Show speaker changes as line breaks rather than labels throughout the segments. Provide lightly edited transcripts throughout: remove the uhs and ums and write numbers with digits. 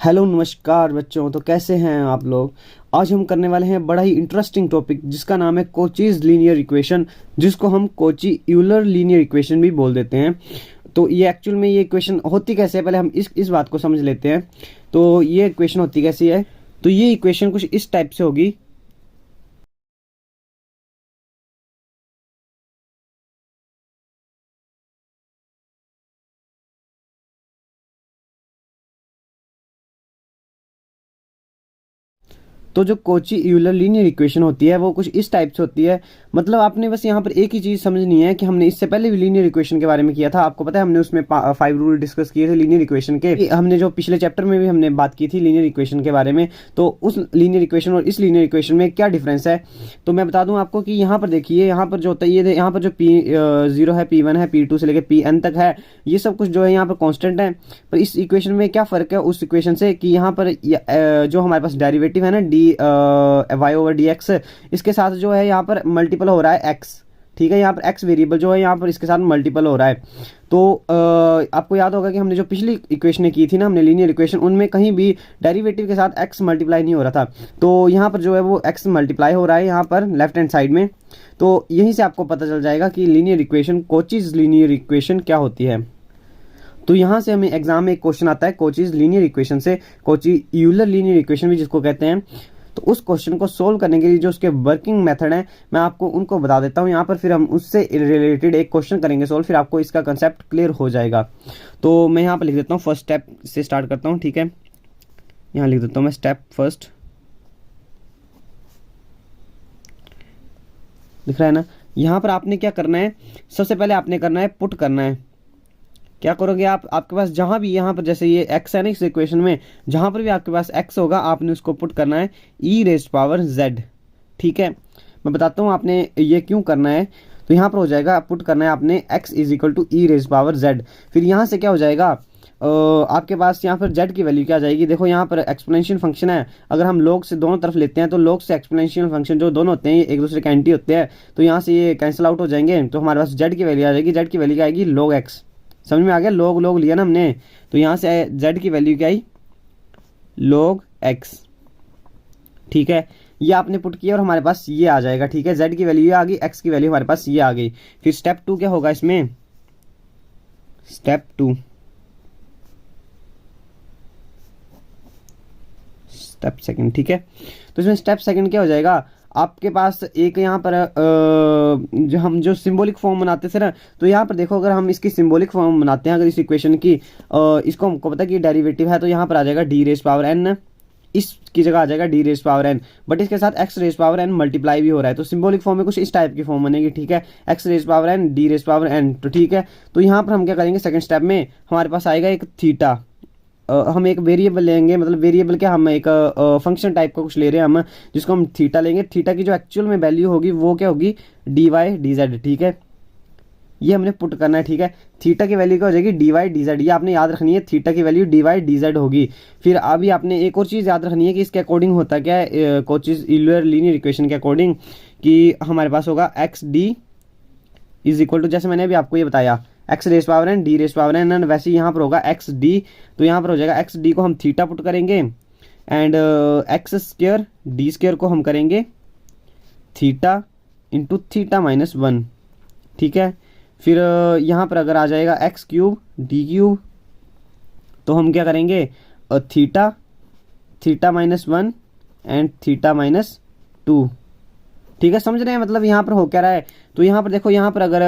Hello नमस्कार बच्चों। तो कैसे हैं आप लोग। आज हम करने वाले हैं बड़ा ही इंटरेस्टिंग टॉपिक जिसका नाम है कोचीज लीनियर इक्वेशन, जिसको हम कोची यूलर लीनियर इक्वेशन भी बोल देते हैं। तो ये एक्चुअल में ये इक्वेशन होती कैसे है, पहले हम इस बात को समझ लेते हैं। तो ये इक्वेशन होती कैसी है, तो ये इक्वेशन कुछ इस टाइप से होगी। तो जो कोची यूलर लीनियर इक्वेशन होती है वो कुछ इस टाइप से होती है। मतलब आपने बस यहाँ पर एक ही चीज़ समझनी है कि हमने इससे पहले भी लीनियर इक्वेशन के बारे में किया था। आपको पता है हमने उसमें 5 रूल डिस्कस किए थे लीनियर इक्वेशन के। हमने जो पिछले चैप्टर में भी हमने बात की थी लीनियर इक्वेशन के बारे में। तो उस लीनियर इक्वेशन और इस लीनियर इक्वेशन में क्या डिफरेंस है, तो मैं बता दूं आपको कि यहाँ पर देखिए, यहाँ पर जो होता है ये यहाँ पर जो P0 है, P1 है, P2 से लेकर Pn तक है, ये सब कुछ जो है यहाँ पर कांस्टेंट है। पर इस इक्वेशन में क्या फ़र्क है उस इक्वेशन से कि यहाँ पर जो हमारे पास डेरिवेटिव है ना D y over d x, इसके साथ जो है यहाँ पर मल्टीपल हो रहा है एक्स। ठीक है, यहाँ पर एक्स वेरिएबल जो है यहाँ पर इसके साथ मल्टीपल हो रहा है। तो आपको याद होगा कि हमने जो पिछली इक्वेशनें की थी ना, हमने लीनियर इक्वेशन, उनमें कहीं भी डेरिवेटिव के साथ एक्स मल्टीप्लाई नहीं हो रहा था। तो यहाँ पर जो है वो एक्स मल्टीप्लाई हो रहा है यहाँ पर लेफ्ट हैंड साइड में। तो यहीं से आपको पता चल जाएगा कि लीनियर इक्वेशन, कोचीज लीनियर इक्वेशन क्या होती है। तो यहाँ से हमें एग्जाम में एक क्वेश्चन आता है कोचीज लीनियर इक्वेशन से, कोची यूलर लीनियर इक्वेशन भी जिसको कहते हैं। तो उस क्वेश्चन को सोल्व करने के लिए जो उसके वर्किंग मेथड है मैं आपको उनको बता देता हूँ यहाँ पर, फिर हम उससे रिलेटेड एक क्वेश्चन करेंगे सोल्व, फिर आपको इसका कंसेप्ट क्लियर हो जाएगा। तो मैं यहाँ पर लिख देता हूँ, फर्स्ट स्टेप से स्टार्ट करता हूँ। ठीक है, यहाँ लिख देता हूँ मैं स्टेप फर्स्ट, दिख रहा है ना। यहाँ पर आपने क्या करना है, सबसे पहले आपने करना है पुट करना है। क्या करोगे आप, आपके पास जहां भी यहाँ पर जैसे ये x है ना इस इक्वेशन में, जहां पर भी आपके पास x होगा आपने उसको पुट करना है e रेज़ पावर z। ठीक है, मैं बताता हूँ आपने ये क्यों करना है। तो यहाँ पर हो जाएगा पुट करना है आपने x is equal to e raise power z। फिर यहाँ से क्या हो जाएगा, आपके पास यहाँ पर z की वैल्यू क्या आ जाएगी। देखो यहाँ पर एक्सपोनेंशियल फंक्शन है, अगर हम log से दोनों तरफ लेते हैं तो log से एक्सपोनेंशियल फंक्शन जो दोनों होते हैं ये एक दूसरे के एंटी होते हैं, तो यहाँ से ये कैंसिल आउट हो जाएंगे। तो हमारे पास z की वैल्यू आ जाएगी, z की वैल्यू क्या आएगी log x। समझ में आ गया, लोग लोग लिया ना हमने, तो यहाँ से z की वैल्यू क्या आई log x। ठीक है, ये आपने पुट किया और हमारे पास ये आ जाएगा। ठीक है, z की वैल्यू ये आ गई, x की वैल्यू हमारे पास ये आ गई। फिर स्टेप 2 क्या होगा इसमें, स्टेप 2 स्टेप सेकंड। ठीक है, तो इसमें स्टेप सेकंड क्या हो जाएगा, आपके पास एक यहाँ पर जो हम जो सिंबॉलिक फॉर्म बनाते थे ना, तो यहाँ पर देखो अगर हम इसकी सिंबॉलिक फॉर्म बनाते हैं अगर इस इक्वेशन की, इसको हमको पता है कि डेरिवेटिव है, तो यहाँ पर आ जाएगा डी रेज़ पावर एन, इसकी जगह आ जाएगा D raise power n, but इसके साथ x raise power n multiply भी हो रहा है। तो सिंबॉलिक फॉर्म में कुछ इस टाइप की फॉर्म बनेगी। ठीक है, x raise power n D raise power n. तो ठीक है, तो यहाँ पर हम क्या करेंगे, सेकंड स्टेप में हमारे पास आएगा एक थीटा। हम एक वेरिएबल लेंगे, मतलब वेरिएबल क्या, हम एक फंक्शन टाइप का कुछ ले रहे हैं हम, जिसको हम थीटा लेंगे। थीटा की जो एक्चुअल में वैल्यू होगी वो क्या होगी, डी वाई डी जेड। ठीक है, ये हमने पुट करना है। ठीक है, थीटा की वैल्यू क्या हो जाएगी डी वाई डी जेड, ये आपने याद रखनी है, थीटा की value D y D z होगी। फिर अभी आपने एक और चीज़ याद रखनी है कि इसके अकॉर्डिंग होता क्या है, कोचीज यूलर लीनियर इक्वेशन के अकॉर्डिंग, कि हमारे पास होगा x D is equal to, जैसे मैंने अभी आपको ये बताया, x raise power n D raise power n, and वैसे ही यहाँ पर होगा एक्स डी। तो यहाँ पर हो जाएगा एक्स डी को हम थीटा पुट करेंगे, and x square D square को हम करेंगे थीटा इंटू थीटा माइनस 1। ठीक है, फिर यहाँ पर अगर आ जाएगा एक्स क्यूब डी क्यूब, तो हम क्या करेंगे, theta theta minus 1 and theta minus 2। ठीक है, समझ रहे हैं मतलब यहाँ पर हो क्या रहा है। तो यहाँ पर देखो, यहाँ पर अगर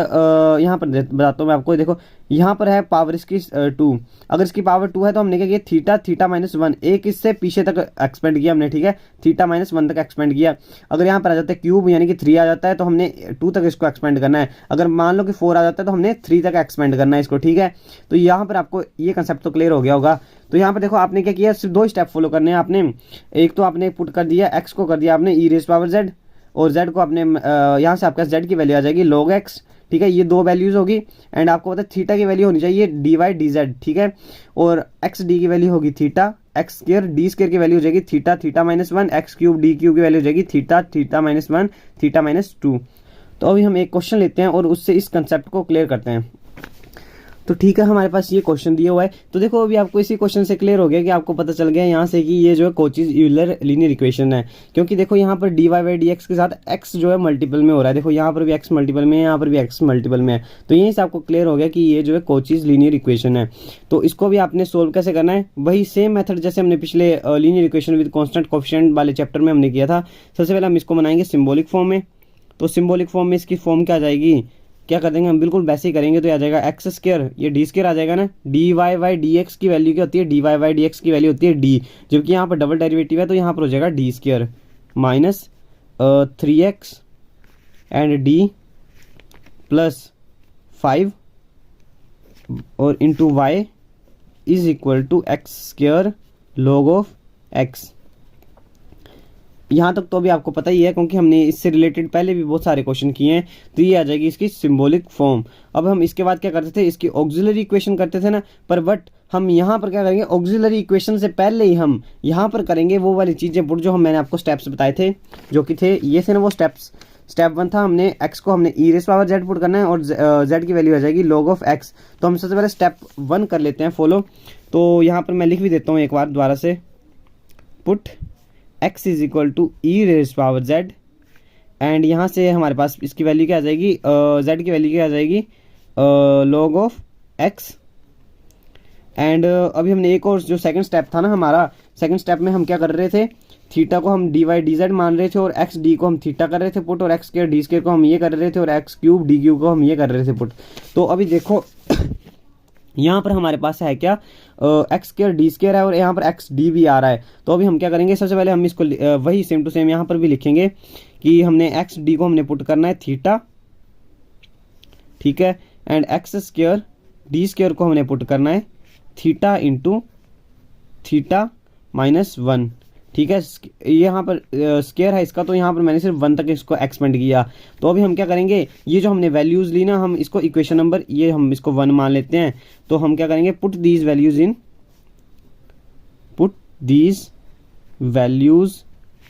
यहाँ पर बताता हूँ मैं आपको, देखो यहाँ पर है पावर इसकी 2, अगर इसकी पावर 2 है तो हमने क्या किया, थीटा थीटा माइनस 1, एक इससे पीछे तक एक्सपेंड किया हमने। ठीक है, थीटा माइनस 1 तक एक्सपेंड किया। अगर यहाँ पर आ जाता है क्यूब यानी कि 3 आ जाता है, तो हमने 2 तक इसको एक्सपेंड करना है। अगर मान लो कि 4 आ जाता है तो हमने 3 तक एक्सपेंड करना है इसको। ठीक है, तो यहाँ पर आपको ये कंसेप्ट तो क्लियर हो गया होगा। तो यहाँ पर देखो आपने क्या किया, सिर्फ 2 स्टेप फॉलो करने हैं आपने। एक तो आपने पुट कर दिया, एक्स को कर दिया आपने ई रेज़ पावर जेड, और z को आपने यहाँ से आपका z की वैल्यू आ जाएगी log x। ठीक है, ये 2 वैल्यूज़ होगी, एंड आपको पता है थीटा की वैल्यू होनी चाहिए डी वाई डी जेड। ठीक है, और एक्स डी की वैल्यू होगी theta, x square D square की वैल्यू हो जाएगी theta theta minus 1, x cube D cube की वैल्यू हो जाएगी theta theta minus 1 theta minus 2। तो अभी हम एक क्वेश्चन लेते हैं और उससे इस कंसेप्ट को क्लियर करते हैं। तो ठीक है, हमारे पास ये क्वेश्चन दिया हुआ है। तो देखो अभी आपको इसी क्वेश्चन से क्लियर हो गया कि आपको पता चल गया यहाँ से कि ये जो है कोचीज यूलर लीनियर इक्वेशन है, क्योंकि देखो यहाँ पर dy बाई डी एक्स के साथ x जो है मल्टीपल में हो रहा है। देखो यहाँ पर भी x मल्टीपल में है, यहाँ पर भी x मल्टीपल में है। तो यहीं से आपको क्लियर हो गया कि ये जो है कोचीज लीनियर इक्वेशन है। तो इसको भी आपने सोल्व कैसे करना है, वही सेम मेथड जैसे हमने पिछले linear equation with constant coefficient वाले चैप्टर में हमने किया था। सबसे पहले हम इसको बनाएंगे सिम्बॉलिक फॉर्म में। तो सिम्बॉलिक फॉर्म में इसकी फॉर्म क्या आ जाएगी, क्या कर देंगे हम, बिल्कुल वैसे ही करेंगे। तो आ जाएगा एक्स स्क्वायर, ये डी स्क्वायर आ जाएगा ना। D y by D x की वैल्यू क्या होती है, D y by D x की वैल्यू होती है डी, जबकि यहाँ पर डबल डेरिवेटिव है तो यहाँ पर हो जाएगा D square minus 3x and D plus 5 और into y is equal to x square log of x. यहाँ तक तो अभी आपको पता ही है, क्योंकि हमने इससे रिलेटेड पहले भी बहुत सारे क्वेश्चन किए हैं। तो ये आ जाएगी इसकी सिंबॉलिक फॉर्म। अब हम इसके बाद क्या करते थे, इसकी ऑक्सिलरी इक्वेशन करते थे ना, पर बट हम यहाँ पर क्या करेंगे, ऑक्सिलरी इक्वेशन से पहले ही हम यहाँ पर करेंगे वो वाली चीज़ें पुट जो मैंने आपको स्टेप्स बताए थे, जो कि थे ये थे ना वो स्टेप्स। स्टेप 1 था हमने x को हमने e rays power z put करना है और z की वैल्यू आ जाएगी log ऑफ x। तो हम सबसे पहले स्टेप 1 कर लेते हैं फॉलो। तो यहाँ पर मैं लिख भी देता हूँ एक बार दोबारा से, put x is equal to e raise power z and यहाँ से हमारे पास इसकी वैल्यू क्या आ जाएगी, z की वैल्यू क्या आ जाएगी, log ऑफ x। एंड अभी हमने एक और जो सेकंड स्टेप था ना हमारा, सेकंड स्टेप में हम क्या कर रहे थे, थीटा को हम डी वाई डी जेड मान रहे थे और एक्स डी को हम थीटा कर रहे थे पुट, और एक्स स्क्वायर डी स्क्वायर को हम ये कर रहे थे और एक्स क्यूब डी क्यूब को हम ये कर रहे थे पुट। तो अभी देखो यहाँ पर हमारे पास है क्या, एक्स स्क्वायर डी स्क्वायर है और यहाँ पर एक्स डी भी आ रहा है। तो अभी हम क्या करेंगे, सबसे पहले हम इसको वही सेम टू सेम यहाँ पर भी लिखेंगे कि हमने एक्स डी को हमने पुट करना है थीटा, ठीक है, and x square D square को हमने पुट करना है थीटा इंटू थीटा माइनस 1, ठीक है। ये यहाँ पर स्क्वायर है इसका, तो यहाँ पर मैंने सिर्फ 1 तक इसको एक्सपेंड किया। तो अभी हम क्या करेंगे, ये जो हमने वैल्यूज़ ली ना, हम इसको इक्वेशन नंबर ये हम इसको 1 मान लेते हैं। तो हम क्या करेंगे, put these values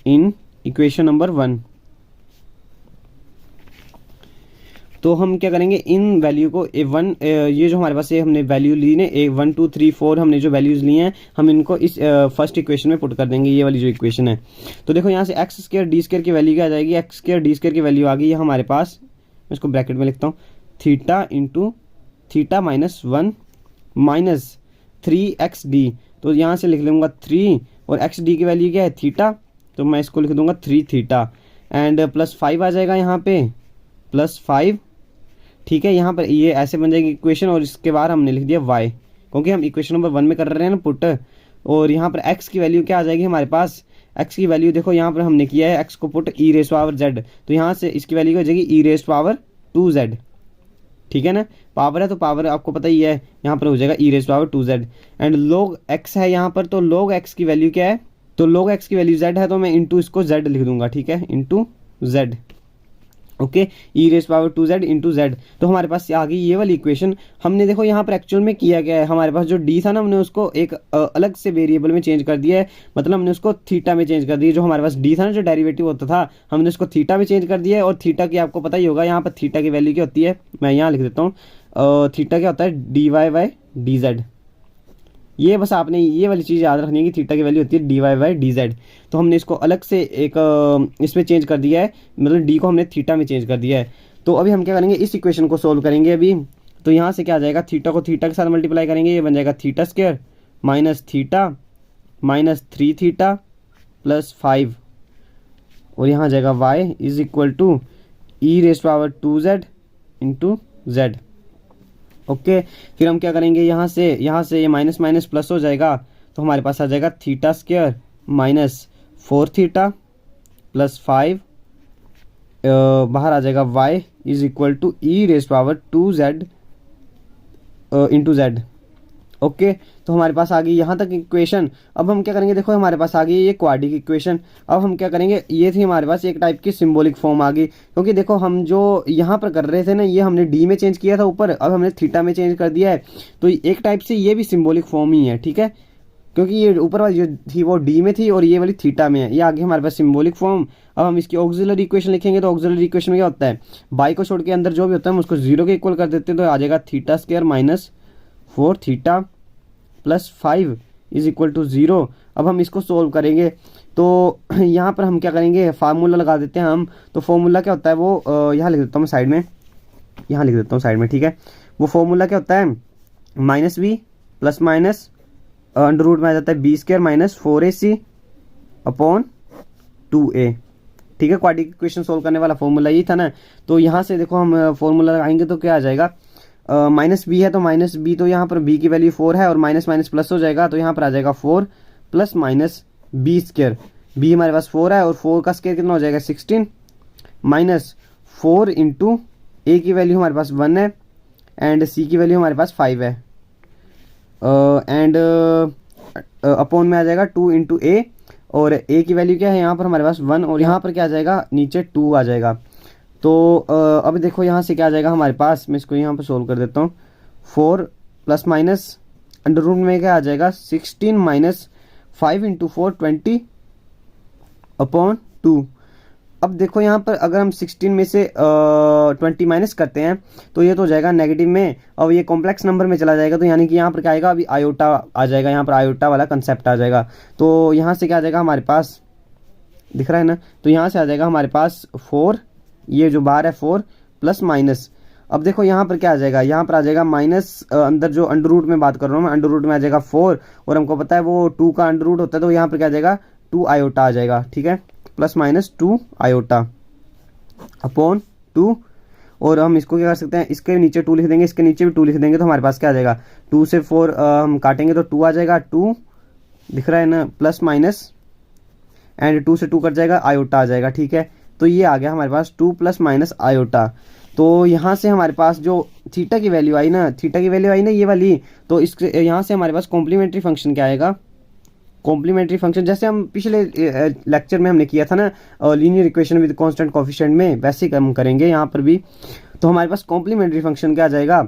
in equation number 1। तो हम क्या करेंगे, इन वैल्यू को A1 ये जो हमारे पास ये हमने वैल्यू ली ने A1 2 3 4 हमने जो वैल्यूज़ ली हैं हम इनको इस फर्स्ट इक्वेशन में पुट कर देंगे, ये वाली जो इक्वेशन है। तो देखो यहाँ से एक्स स्क्वायर डी स्क्वायर की वैल्यू क्या आ जाएगी, एक्स स्क्वायर डी स्क्वायर की वैल्यू आ गई है हमारे पास, मैं इसको ब्रैकेट में लिखता हूँ, theta into theta minus 1 minus 3xd। तो यहाँ से लिख लूँगा 3 और xd की वैल्यू क्या है थीटा, तो मैं इसको लिख दूँगा 3 थीटा एंड प्लस 5 आ जाएगा यहाँ पे, प्लस 5, ठीक है। यहाँ पर ये ऐसे बन जाएगी इक्वेशन और इसके बाद हमने लिख दिया y, क्योंकि हम इक्वेशन नंबर 1 में कर रहे हैं ना पुट। और यहाँ पर x की वैल्यू क्या आ जाएगी हमारे पास, x की वैल्यू देखो यहाँ पर हमने किया है x को put e rays power z, तो यहाँ से इसकी वैल्यू हो जाएगी e रेज़ पावर 2z, ठीक है ना, पावर है तो पावर आपको पता ही है, यहाँ पर हो जाएगा e rays power 2z and log x है यहाँ पर, तो log x की वैल्यू क्या है, तो log x की वैल्यू z है, तो मैं इंटू इसको z लिख दूंगा, ठीक है, इंटू z, ओके, ई raise power 2z into z। तो हमारे पास आ गई ये वाली इक्वेशन। हमने देखो यहाँ पर एक्चुअल में किया गया है, हमारे पास जो d था ना हमने उसको एक अलग से वेरिएबल में चेंज कर दिया है, मतलब हमने उसको थीटा में चेंज कर दिया। जो हमारे पास d था ना जो डेरिवेटिव होता था हमने उसको थीटा में चेंज कर दिया है, और थीटा की आपको पता ही होगा यहाँ पर थीटा की वैल्यू क्या होती है, मैं यहाँ लिख देता हूँ, थीटा क्या होता है D y by D z. ये बस आपने ये वाली चीज़ याद रखनी है कि थीटा की वैल्यू होती है D y by D z. तो हमने इसको अलग से एक इसमें चेंज कर दिया है, मतलब डी को हमने थीटा में चेंज कर दिया है। तो अभी हम क्या करेंगे, इस इक्वेशन को सोल्व करेंगे अभी। तो यहाँ से क्या आ जाएगा, थीटा को थीटा के साथ मल्टीप्लाई करेंगे, ये बन जाएगा theta square minus theta minus 3 theta plus 5, और यहाँ आ जाएगा y is equal to e raise power 2z into z, okay. फिर हम क्या करेंगे, यहाँ से ये माइनस माइनस प्लस हो जाएगा, तो हमारे पास आ जाएगा theta square minus 4 theta plus 5, बाहर आ जाएगा y is equal to e raise power 2z into z, okay. तो हमारे पास आ गई यहाँ तक इक्वेशन। अब हम क्या करेंगे, देखो हमारे पास आ गई ये क्वाड्रिक इक्वेशन। अब हम क्या करेंगे, ये थी हमारे पास एक टाइप की सिंबॉलिक फॉर्म आ गई, क्योंकि देखो हम जो यहाँ पर कर रहे थे ना, ये हमने डी में चेंज किया था ऊपर, अब हमने थीटा में चेंज कर दिया है। तो एक टाइप से ये भी सिंबॉलिक फॉर्म ही है, ठीक है, क्योंकि ये ऊपर वाली जो थी वो डी में थी और ये वाली थीटा में है, ये आगे हमारे पास सिंबॉलिक फॉर्म। अब हम इसकी ऑक्सिलरी इक्वेशन लिखेंगे, तो ऑक्सिलरी इक्वेशन में क्या होता है, बाई को छोड़ के अंदर जो भी होता है हम उसको 0 के इक्वल कर देते हैं, तो आ जाएगा theta square minus 4 theta plus 5 is equal to 0। अब हम इसको सोल्व करेंगे तो यहाँ पर हम क्या करेंगे, फार्मूला लगा देते हैं हम। तो फॉर्मूला क्या होता है वो यहाँ लिख देता हूँ साइड में, यहाँ लिख देता हूँ साइड में, ठीक है। वो फॉर्मूला क्या होता है, minus b plus minus under root में आ जाता है B square minus 4ac upon 2a, ठीक है। क्वाड्रेटिक इक्वेशन सोल्व करने वाला फॉर्मूला यही था ना। तो यहाँ से देखो हम फॉर्मूला लगाएंगे तो क्या आ जाएगा, माइनस बी है तो माइनस बी, तो यहाँ पर बी की वैल्यू 4 है और माइनस माइनस प्लस हो जाएगा, तो यहाँ पर आ जाएगा 4 plus minus b square. B हमारे पास 4 है और 4 का स्क्वायर कितना हो जाएगा 16 माइनस 4 इंटू ए की वैल्यू हमारे पास 1 है एंड सी की वैल्यू हमारे पास 5 है एंड अपॉन में आ जाएगा 2 इंटू ए, और ए की वैल्यू क्या है यहाँ पर हमारे पास 1 और यहाँ पर क्या आ जाएगा नीचे 2 आ जाएगा। तो अब देखो यहाँ से क्या आ जाएगा हमारे पास, मैं इसको यहाँ पर सोल्व कर देता हूँ। 4 प्लस माइनस अंडर रूट में क्या आ जाएगा 16 माइनस 5 इंटू 4 20 अपॉन 2। अब देखो यहाँ पर अगर हम 16 में से 20 माइनस करते हैं तो ये तो हो जाएगा नेगेटिव में, अब ये कॉम्प्लेक्स नंबर में चला जाएगा, तो यानी कि यहाँ पर क्या आएगा अभी आयोटा आ जाएगा, यहाँ पर आयोटा वाला कंसेप्ट आ जाएगा। तो यहाँ से क्या आ जाएगा हमारे पास, दिख रहा है ना, तो यहाँ से आ जाएगा हमारे पास 4, ये जो बार है 4 प्लस माइनस। अब देखो यहाँ पर क्या आ जाएगा, यहाँ पर आ जाएगा माइनस अंदर जो अंडर रूट में बात कर रहा हूँ मैं, अंडर रूट में आ जाएगा 4 और हमको पता है वो 2 का अंडर रूट होता है, तो यहाँ पर क्या आ जाएगा 2 आयोटा आ जाएगा, ठीक है, प्लस माइनस 2 आयोटा अपॉन 2। और हम इसको क्या कर सकते हैं, इसके नीचे 2 लिख देंगे, इसके नीचे भी 2 लिख देंगे, तो हमारे पास क्या आ जाएगा 2 से 4 हम काटेंगे तो 2 आ जाएगा, 2 दिख रहा है ना, प्लस माइनस एंड 2 से 2 कट जाएगा, आयोटा आ जाएगा, ठीक है। तो ये आ गया हमारे पास 2 प्लस माइनस आयोटा। तो यहाँ से हमारे पास जो थीटा की वैल्यू आई ना, थीटा की वैल्यू आई ना ये वाली, तो इसके यहाँ से हमारे पास कॉम्प्लीमेंट्री फंक्शन क्या आएगा, कॉम्प्लीमेंट्री फंक्शन जैसे हम पिछले लेक्चर में हमने किया था ना linear equation with constant coefficient में, वैसे ही हम करेंगे यहाँ पर भी। तो हमारे पास कॉम्प्लीमेंट्री फंक्शन क्या आ जाएगा,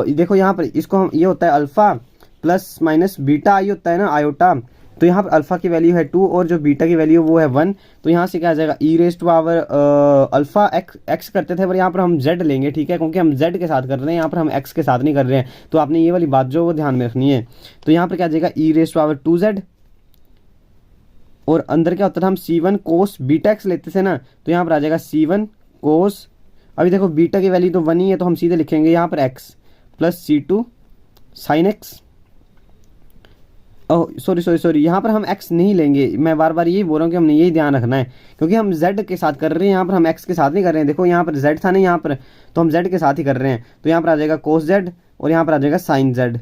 देखो यहाँ पर इसको हम, ये होता है अल्फा प्लस माइनस बीटा आई होता है ना आयोटा, तो यहाँ पर अल्फा की वैल्यू है 2 और जो बीटा की वैल्यू वो है 1, तो यहाँ से क्या आ जाएगा e raise two power alpha x करते थे पर यहाँ पर हम जेड लेंगे, ठीक है, क्योंकि हम जेड के साथ कर रहे हैं, यहाँ पर हम एक्स के साथ नहीं कर रहे हैं। तो आपने ये वाली बात जो वो ध्यान में रखनी है। तो यहाँ पर क्या आ जाएगा e raise two power 2z और अंदर क्या होता था, हम C1 कोस बीटा एक्स लेते थे ना, तो यहाँ पर आ जाएगा C1 कोस, अभी देखो बीटा की वैल्यू तो 1 ही है, तो हम सीधे लिखेंगे यहाँ पर x plus C2 sine x, oh sorry यहाँ पर हम x नहीं लेंगे, मैं बार बार यही बोल रहा हूँ कि हमने यही ध्यान रखना है, क्योंकि हम z के साथ कर रहे हैं, यहाँ पर हम x के साथ नहीं कर रहे हैं। देखो यहाँ पर z था नहीं यहाँ पर, तो हम z के साथ ही कर रहे हैं, तो यहाँ पर आ जाएगा कोस z और यहाँ पर आ जाएगा साइन z।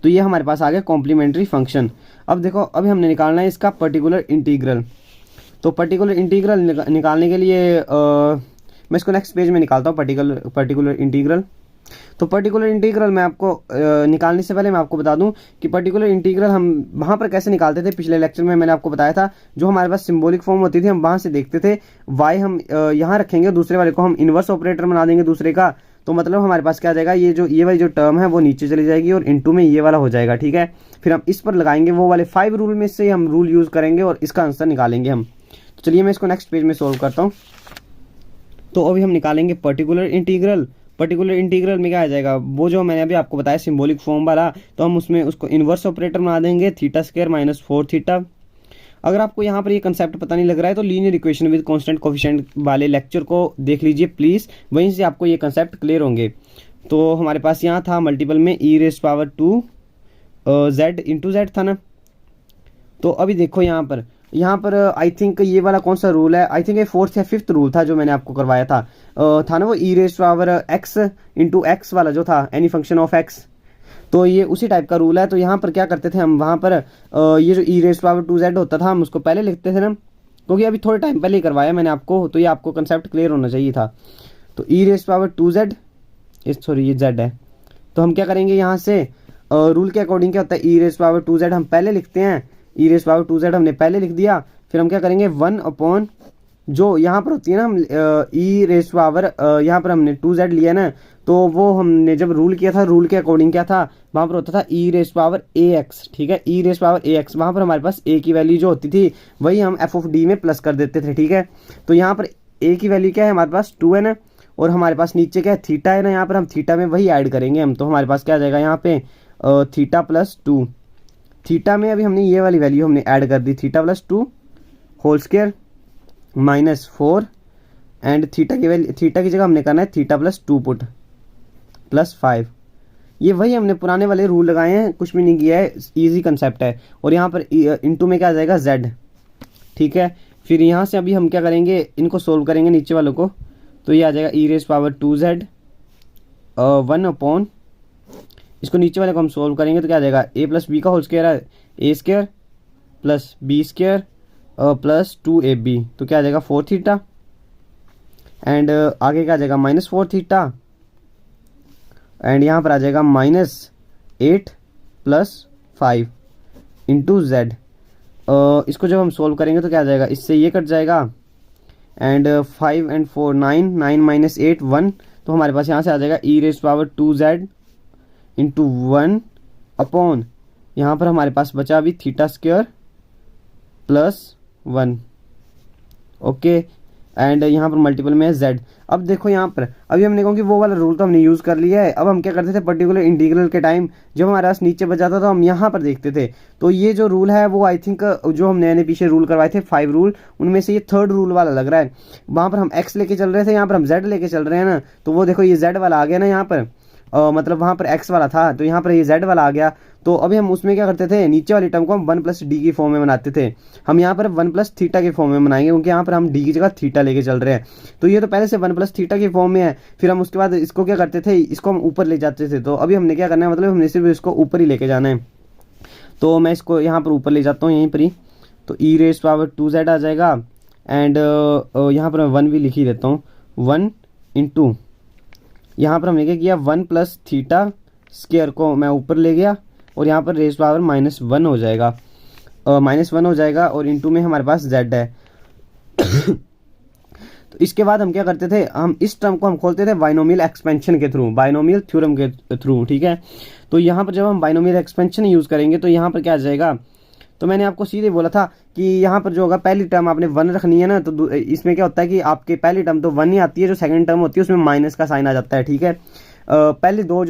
तो ये हमारे पास आ गया कॉम्प्लीमेंट्री फंक्शन। अब देखो अभी हमने निकालना है इसका पर्टिकुलर इंटीग्रल। तो पर्टिकुलर इंटीग्रल निकालने के लिए मैं इसको नेक्स्ट पेज में निकालता हूँ पर्टिकुलर इंटीग्रल। तो पर्टिकुलर इंटीग्रल मैं आपको निकालने से पहले मैं आपको बता दूं कि पर्टिकुलर इंटीग्रल हम वहाँ पर कैसे निकालते थे। पिछले लेक्चर में मैंने आपको बताया था, जो हमारे पास सिंबॉलिक फॉर्म होती थी हम वहाँ से देखते थे, y हम यहाँ रखेंगे, दूसरे वाले को हम इन्वर्स ऑपरेटर बना देंगे दूसरे का, तो मतलब हमारे पास क्या आ जाएगा, ये वाली जो टर्म है वो नीचे चली जाएगी और इनटू में ये वाला हो जाएगा, ठीक है। फिर हम इस पर लगाएंगे वो वाले 5 रूल में से हम रूल यूज़ करेंगे और इसका आंसर निकालेंगे हम। तो चलिए मैं इसको नेक्स्ट पेज में सोल्व करता हूँ। तो अभी हम निकालेंगे पर्टिकुलर इंटीग्रल। पर्टिकुलर इंटीग्रल में क्या आ जाएगा, वो जो मैंने अभी आपको बताया सिंबॉलिक फॉर्म वाला, तो हम उसमें उसको इन्वर्स ऑपरेटर बना देंगे, थीटा स्क्वायर माइनस 4 थीटा। अगर आपको यहाँ पर ये कंसेप्ट पता नहीं लग रहा है तो linear equation with constant coefficient वाले लेक्चर को देख लीजिए प्लीज़, वहीं से आपको ये कंसेप्ट क्लियर होंगे। तो हमारे पास यहाँ था मल्टीपल में ई raise power 2 z into Z था ना। तो अभी देखो यहाँ पर आई थिंक ये वाला कौन सा रूल है, आई थिंक ये 4th या 5th रूल था जो मैंने आपको करवाया था ना वो ई raise power x into x वाला जो था, एनी फंक्शन ऑफ x, तो ये उसी टाइप का रूल है। तो यहाँ पर क्या करते थे हम, वहाँ पर ये जो ई रेज़ पावर 2z होता था हम उसको पहले लिखते थे ना, क्योंकि अभी थोड़े टाइम पहले ही करवाया मैंने आपको, तो ये आपको कंसेप्ट क्लियर होना चाहिए था। तो ई रेज़ पावर 2z सॉरी ये z है, तो हम क्या करेंगे यहाँ से रूल के अकॉर्डिंग क्या होता है, ई रेज़ पावर 2z हम पहले लिखते हैं, ई रेज़ पावर 2z हमने पहले लिख दिया, फिर हम क्या करेंगे 1 अपॉन जो यहाँ पर होती है ना, हम ई रेज़ पावर यहाँ पर हमने 2z लिया ना, तो वो हमने जब रूल किया था, रूल के अकॉर्डिंग क्या था, वहाँ पर होता था ई रेज़ पावर ax, ठीक है, ई रेज़ पावर ax, वहाँ पर हमारे पास a की वैल्यू जो होती थी वही हम f ऑफ d में प्लस कर देते थे, ठीक है। तो यहाँ पर a की वैल्यू क्या है हमारे पास 2 है ना, और हमारे पास नीचे क्या है, थीटा है ना, यहाँ पर हम थीटा में वही ऐड करेंगे हम। तो हमारे पास क्या आ जाएगा यहाँ पे थीटा प्लस 2, थीटा में अभी हमने ये वाली वैल्यू हमने ऐड कर दी, theta plus 2 whole square minus 4, and theta की वैल्यू, थीटा की जगह हमने करना है थीटा प्लस 2 पुट प्लस 5। ये वही हमने पुराने वाले रूल लगाए हैं, कुछ भी नहीं किया है, इजी कंसेप्ट है। और यहाँ पर इनटू में क्या आ जाएगा z, ठीक है। फिर यहाँ से अभी हम क्या करेंगे, इनको सोल्व करेंगे नीचे वालों को, तो ये आ जाएगा e⁻²z 1 अपॉन, इसको नीचे वाले को हम सोल्व करेंगे तो क्या आ जाएगा, a प्लस बी का होल स्क्वायर है a square plus b square plus 2ab, तो क्या आ जाएगा 4 थीटा, एंड आगे क्या आ जाएगा -4 थीटा, एंड यहाँ पर आ जाएगा -8 प्लस 5 इंटू जेड। इसको जब हम सोल्व करेंगे तो क्या आ जाएगा, इससे ये कट जाएगा, एंड 5 एंड 4 9, 9 - 8 1, तो हमारे पास यहाँ से आ जाएगा e⁻² इंटू 1 अपॉन, यहाँ पर हमारे पास बचा अभी theta square plus 1, okay, and यहाँ पर मल्टीपल में है z। अब देखो यहाँ पर अभी हमने कहा कि वो वाला रूल तो हमने यूज़ कर लिया है। अब हम क्या करते थे, पर्टिकुलर इंटीग्रल के टाइम जब हमारे पास नीचे बच जाता था तो हम यहाँ पर देखते थे। तो ये जो रूल है वो आई थिंक जो हम नए पीछे रूल करवाए थे 5 रूल, उनमें से ये 3rd रूल वाला लग रहा है। वहाँ पर हम x लेके चल रहे थे, यहाँ पर हम z लेके चल रहे हैं ना, तो वो देखो ये z वाला आ गया ना यहाँ पर, मतलब वहाँ पर x वाला था तो यहाँ पर ये z वाला आ गया। तो अभी हम उसमें क्या करते थे, नीचे वाली टर्म को हम 1 + d की फॉर्म में बनाते थे, हम यहाँ पर 1 + थीटा के फॉर्म में बनाएंगे, क्योंकि यहाँ पर हम d की जगह थीटा लेके चल रहे हैं। तो ये तो पहले से 1 + थीटा की फॉर्म में है। फिर हम उसके बाद इसको क्या करते थे, इसको हम ऊपर ले जाते थे। तो अभी हमने क्या करना है, मतलब हमने सिर्फ इसको ऊपर ही लेके जाना है। तो मैं इसको यहाँ पर ऊपर ले जाता हूँ, यहीं पर ही, तो e⁻² आ जाएगा, एंड यहाँ पर मैं 1 भी लिख ही देता हूँ, 1 इंटू यहाँ पर हमने क्या किया, 1 + थीटा स्क्वायर को मैं ऊपर ले गया, और यहाँ पर (-1) हो जाएगा, -1 हो जाएगा, और इंटू में हमारे पास z है। तो इसके बाद हम क्या करते थे, हम इस टर्म को हम खोलते थे बाइनोमियल एक्सपेंशन के थ्रू, बाइनोमियल थ्योरम के थ्रू, ठीक है। तो यहाँ पर जब हम बाइनोमियल एक्सपेंशन यूज़ करेंगे तो यहाँ पर क्या आ जाएगा, तो मैंने आपको सीधे बोला था कि यहाँ पर जो होगा पहली टर्म आपने 1 रखनी है ना, तो इसमें क्या होता है कि आपके पहली टर्म तो 1 ही आती है, जो सेकंड टर्म होती है उसमें माइनस का साइन आ जाता है, ठीक है। पहले दो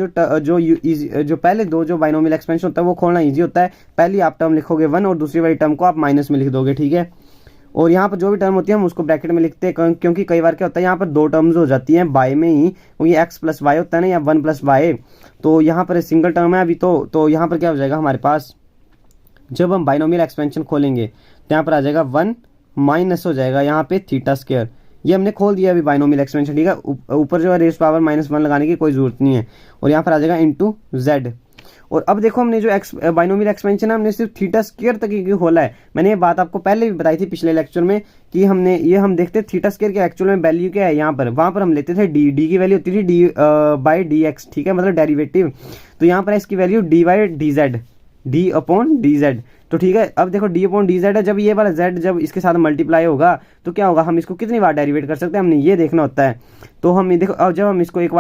जो बाइनोमियल एक्सपेंशन होता है वो खोलना इजी होता है। पहली आप टर्म लिखोगे 1 और दूसरी वाली टर्म को आप माइनस में लिख दोगे, ठीक है। और यहाँ पर जो भी टर्म होती है हम उसको ब्रैकेट में लिखते हैं, क्योंकि कई बार क्या होता है यहाँ पर 2 टर्म्स हो जाती हैं बाय में ही, क्योंकि x + y होता है ना, या 1 + y, तो यहाँ पर सिंगल टर्म है अभी। तो यहाँ पर क्या हो जाएगा हमारे पास, जब हम बाइनोमियल एक्सपेंशन खोलेंगे तो यहाँ पर आ जाएगा 1 माइनस हो जाएगा यहाँ पे थीटा स्क्वायर। ये हमने खोल दिया अभी बाइनोमियल एक्सपेंशन, ठीक है। ऊपर जो है (-1) लगाने की कोई ज़रूरत नहीं है, और यहाँ पर आ जाएगा इंटू z। और अब देखो हमने जो बाइनोमियल एक्सपेंशन है हमने सिर्फ थीटा स्क्वायर तक ही खोला है। मैंने ये बात आपको पहले भी बताई थी पिछले लेक्चर में कि हम देखते थीटा स्क्वायर के एक्चुअल में वैल्यू क्या है, यहाँ पर वहाँ पर हम लेते थे डी की वैल्यू होती थी d/dx, ठीक है, मतलब डेरिवेटिव। तो यहाँ पर इसकी वैल्यू d/dz, d/dz, तो ठीक है। अब देखो d/dz है, जब ये वाला z जब इसके साथ मल्टीप्लाई होगा तो क्या होगा, हम इसको कितनी बार डेरिवेट कर सकते हैं, हमने ये देखना होता है। तो हम देखो, अब जब हम इसको एक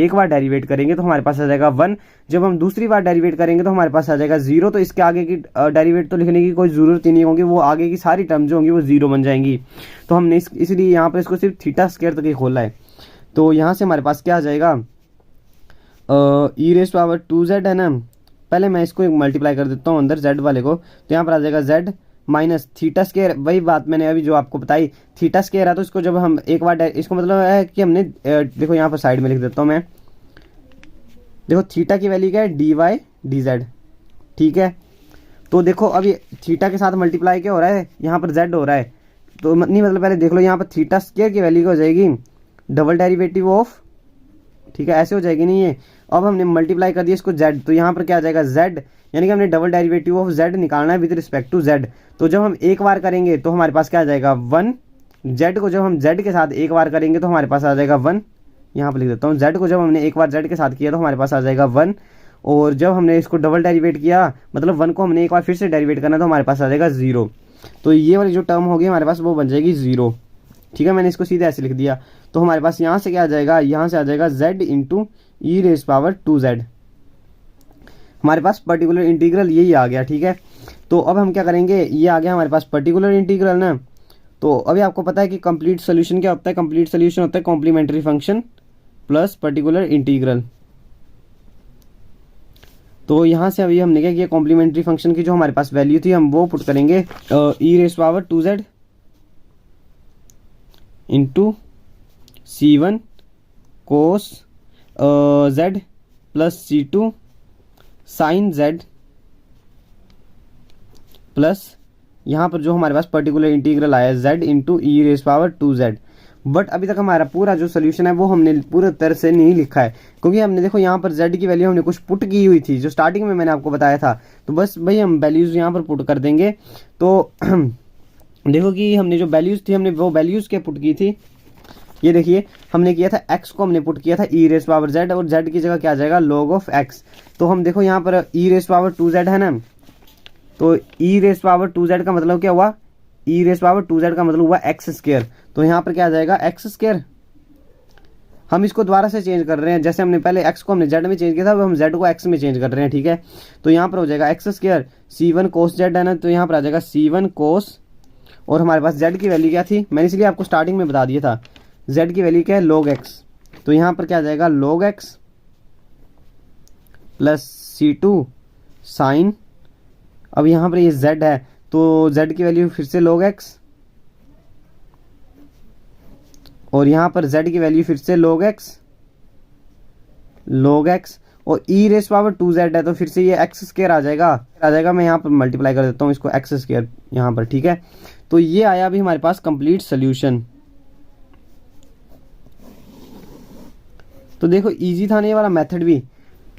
बार डेरिवेट करेंगे तो हमारे पास आ जाएगा 1, जब हम दूसरी बार डेरिवेट करेंगे तो हमारे पास आ जाएगा 0। तो इसके आगे की डेरिवेट तो लिखने की कोई ज़रूरत ही नहीं होगी, वो आगे की सारी टर्म जो होंगी वो 0 बन जाएंगी। तो हमने इसलिए यहाँ पर इसको सिर्फ थीटा स्क्वायर तक ही खोला है। तो यहाँ से हमारे पास क्या आ जाएगा, e⁻² है ना, पहले मैं इसको मल्टीप्लाई कर देता हूँ अंदर z वाले को, तो यहाँ पर आ जाएगा z माइनस थीटा स्क्वायर, वही बात मैंने अभी जो आपको बताई, थीटा स्क्वायर है। तो इसको जब हम एक बार, इसको मतलब है कि हमने देखो यहाँ पर साइड में लिख देता हूँ मैं, देखो थीटा की वैल्यू क्या है, dy/dz, ठीक है। तो देखो अभी थीटा के साथ मल्टीप्लाई क्या हो रहा है, यहाँ पर z हो रहा है, तो नहीं मतलब पहले देख लो यहाँ पर थीटा स्क्वायर की वैल्यू क्या हो जाएगी, डबल डेरिवेटिव ऑफ, ठीक है, ऐसे हो जाएगी नहीं ये। अब हमने मल्टीप्लाई कर दिया इसको z, तो यहाँ पर क्या आ जाएगा z, यानी कि हमने डबल डेरिवेटिव ऑफ z निकालना है विद रिस्पेक्ट टू z। तो जब हम एक बार करेंगे तो हमारे पास क्या आ जाएगा 1, z को जब हम z के साथ एक बार करेंगे तो हमारे पास आ जाएगा 1, यहाँ पर लिख देता हूँ, z को जब हमने एक बार z के साथ किया तो हमारे पास आ जाएगा 1, और जब हमने इसको डबल डेरिवेट किया, मतलब 1 को हमने एक बार फिर से डेरिवेट करना तो हमारे पास आ जाएगा 0। तो ये वाली जो टर्म होगी हमारे पास वो बन जाएगी 0, ठीक है। मैंने इसको सीधे ऐसे लिख दिया। तो हमारे पास यहाँ से क्या आ जाएगा, यहाँ से आ जाएगा z इंटू e⁻²z, हमारे पास पर्टिकुलर इंटीग्रल यही आ गया, ठीक है। तो अब हम क्या करेंगे, ये आ गया हमारे पास पर्टिकुलर इंटीग्रल ना, तो अभी आपको पता है कि कंप्लीट सोल्यूशन क्या होता है, कंप्लीट सोल्यूशन होता है complementary function plus particular integral. तो यहाँ से अभी हमने क्या किया, कॉम्प्लीमेंट्री फंक्शन की जो हमारे पास वैल्यू थी हम वो पुट करेंगे e⁻²z into C1 cos z plus C2 sine z plus यहाँ पर जो हमारे पास पर्टिकुलर इंटीग्रल आया z इंटू e⁻²z। बट अभी तक हमारा पूरा जो सोल्यूशन है वो हमने पूरी तरह से नहीं लिखा है, क्योंकि हमने देखो यहाँ पर z की वैल्यू हमने कुछ पुट की हुई थी जो स्टार्टिंग में मैंने आपको बताया था। तो बस भाई हम वैल्यूज़ यहाँ पर पुट कर देंगे। तो देखो कि हमने जो वैल्यूज़ थी हमने वो वैल्यूज़ क्या पुट की थी, ये देखिए हमने किया था x को हमने पुट किया था e⁻z और z की जगह क्या आ जाएगा log ऑफ x। तो हम देखो यहाँ पर e⁻²z है ना, तो e⁻² का मतलब क्या हुआ, e⁻² का मतलब हुआ x²। तो यहाँ पर क्या आ जाएगा x²। हम इसको दोबारा से चेंज कर रहे हैं, जैसे हमने पहले x को हमने z में चेंज किया था, अब हम z को x में चेंज कर रहे हैं, ठीक है। तो यहाँ पर हो जाएगा x²। C1 cos z है ना, तो यहाँ पर आ जाएगा C1 cos, और हमारे पास z की वैल्यू क्या थी, मैंने इसलिए आपको स्टार्टिंग में बता दिया था, z की वैल्यू क्या है log x। तो यहाँ पर क्या आ जाएगा log x plus C2 sign, अब यहाँ पर ये z है तो z की वैल्यू फिर से log x, और यहाँ पर z की वैल्यू फिर से log x, और e⁻²z है तो फिर से ये x² आ जाएगा। मैं यहाँ पर मल्टीप्लाई कर देता हूँ इसको x² यहाँ पर, ठीक है। तो ये आया अभी हमारे पास कंप्लीट सोल्यूशन। तो देखो इजी था ना ये वाला मेथड भी।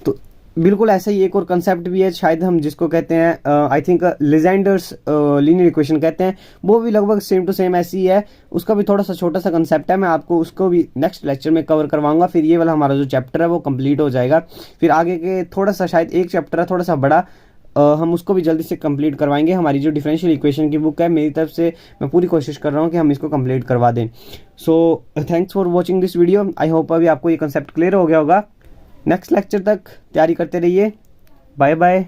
तो बिल्कुल ऐसा ही एक और कंसेप्ट भी है शायद हम जिसको कहते हैं I think Legendre's linear equation कहते हैं, वो भी लगभग सेम टू सेम ऐसी ही है। उसका भी थोड़ा सा छोटा सा कंसेप्ट है, मैं आपको उसको भी नेक्स्ट लेक्चर में कवर करवाऊंगा। फिर ये वाला हमारा जो चैप्टर है वो कंप्लीट हो जाएगा। फिर आगे के थोड़ा सा शायद एक चैप्टर है थोड़ा सा बड़ा, हम उसको भी जल्दी से कंप्लीट करवाएंगे। हमारी जो डिफरेंशियल इक्वेशन की बुक है मेरी तरफ से मैं पूरी कोशिश कर रहा हूँ कि हम इसको कंप्लीट करवा दें। So thanks for watching this video. I hope अभी आपको ये कंसेप्ट क्लियर हो गया होगा। नेक्स्ट लेक्चर तक तैयारी करते रहिए। Bye bye.